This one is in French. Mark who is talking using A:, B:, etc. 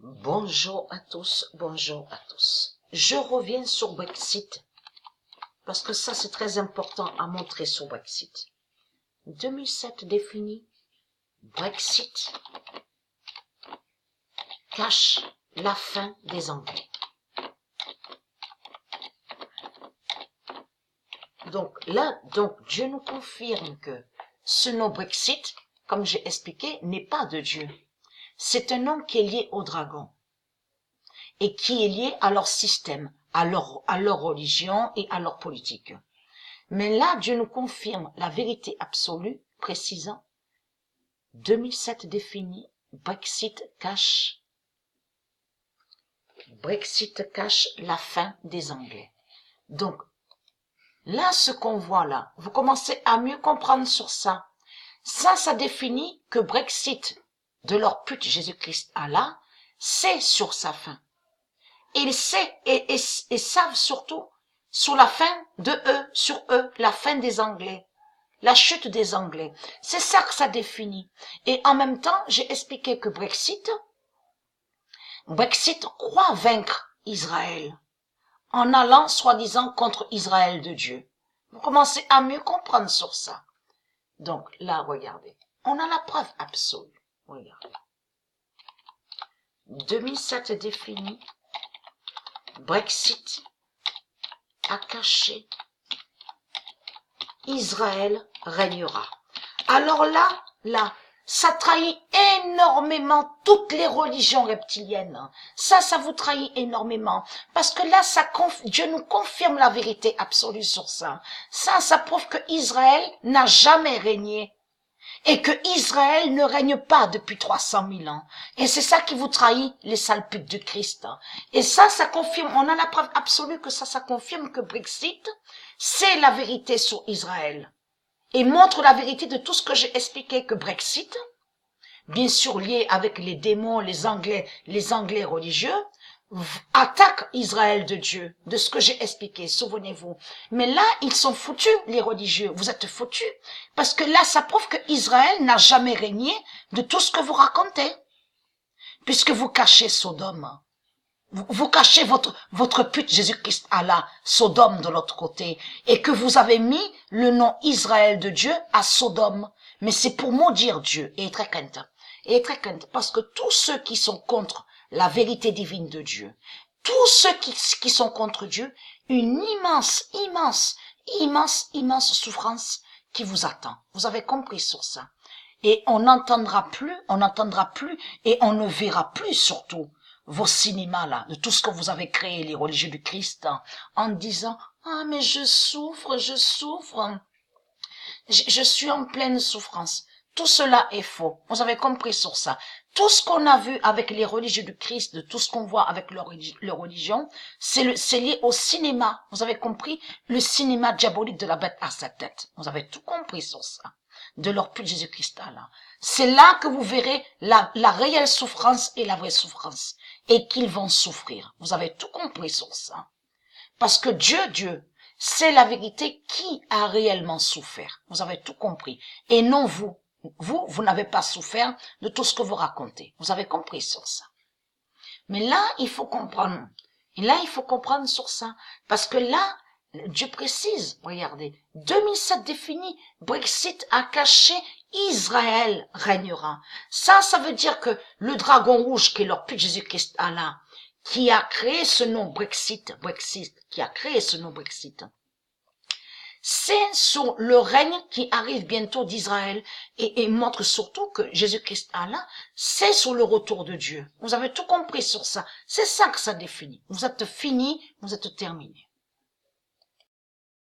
A: Bonjour à tous, bonjour à tous. Je reviens sur Brexit, parce que ça c'est très important à montrer sur Brexit. 2007 défini, Brexit cache la fin des Anglais. Donc là, Dieu nous confirme que ce nom Brexit, comme j'ai expliqué, n'est pas de Dieu. C'est un nom qui est lié au dragon et qui est lié à leur système, à leur religion et à leur politique. Mais là, Dieu nous confirme la vérité absolue, précisant 2007 défini, Brexit cache la fin des Anglais. Donc, là, ce qu'on voit là, vous commencez à mieux comprendre sur ça. Ça définit que Brexit, de leur pute Jésus-Christ Allah, c'est sur sa fin. Ils savent surtout sur la fin de eux, sur eux, la fin des Anglais, la chute des Anglais. C'est ça que ça définit. Et en même temps, j'ai expliqué que Brexit croit vaincre Israël en allant soi-disant contre Israël de Dieu. Vous commencez à mieux comprendre sur ça. Donc là, regardez, on a la preuve absolue. Regardez. 2007 défini, Brexit a caché, Israël régnera. Alors là, ça trahit énormément toutes les religions reptiliennes. Ça vous trahit énormément. Parce que là, Dieu nous confirme la vérité absolue sur ça. Ça prouve que Israël n'a jamais régné. Et que Israël ne règne pas depuis 300 000 ans. Et c'est ça qui vous trahit, les sales putes du Christ. Et ça confirme, on a la preuve absolue que ça confirme que Brexit, c'est la vérité sur Israël. Et montre la vérité de tout ce que j'ai expliqué, que Brexit, bien sûr lié avec les démons, les Anglais religieux, attaque Israël de Dieu, de ce que j'ai expliqué, souvenez-vous. Mais là, ils sont foutus, les religieux, vous êtes foutus, parce que là, ça prouve que Israël n'a jamais régné de tout ce que vous racontez, puisque vous cachez Sodome. Vous cachez votre pute Jésus-Christ Allah, Sodome de l'autre côté, et que vous avez mis le nom Israël de Dieu à Sodome. Mais c'est pour maudire Dieu, et très crainte, parce que tous ceux qui sont contre la vérité divine de Dieu, tous ceux qui sont contre Dieu, une immense souffrance qui vous attend. Vous avez compris sur ça. Et on n'entendra plus, et on ne verra plus surtout vos cinémas là, de tout ce que vous avez créé, les religieux du Christ, en disant, ah mais je souffre, je suis en pleine souffrance. Tout cela est faux. Vous avez compris sur ça. Tout ce qu'on a vu avec les religieux du Christ, de tout ce qu'on voit avec leur religion, c'est lié au cinéma. Vous avez compris? Le cinéma diabolique de la bête à sa tête. Vous avez tout compris sur ça. De leur pute Jésus-Christ là. C'est là que vous verrez la réelle souffrance et la vraie souffrance. Et qu'ils vont souffrir. Vous avez tout compris sur ça. Parce que Dieu, c'est la vérité qui a réellement souffert. Vous avez tout compris. Et non vous. Vous n'avez pas souffert de tout ce que vous racontez. Vous avez compris sur ça. Mais là, il faut comprendre. Et là, il faut comprendre sur ça. Parce que là, Dieu précise, regardez, 2007 défini, Brexit a caché, Israël régnera. Ça veut dire que le dragon rouge qui est leur pute Jésus-Christ Allah, qui a créé ce nom Brexit, c'est sur le règne qui arrive bientôt d'Israël et montre surtout que Jésus-Christ Allah, c'est sur le retour de Dieu. Vous avez tout compris sur ça. C'est ça que ça définit. Vous êtes fini, vous êtes terminé.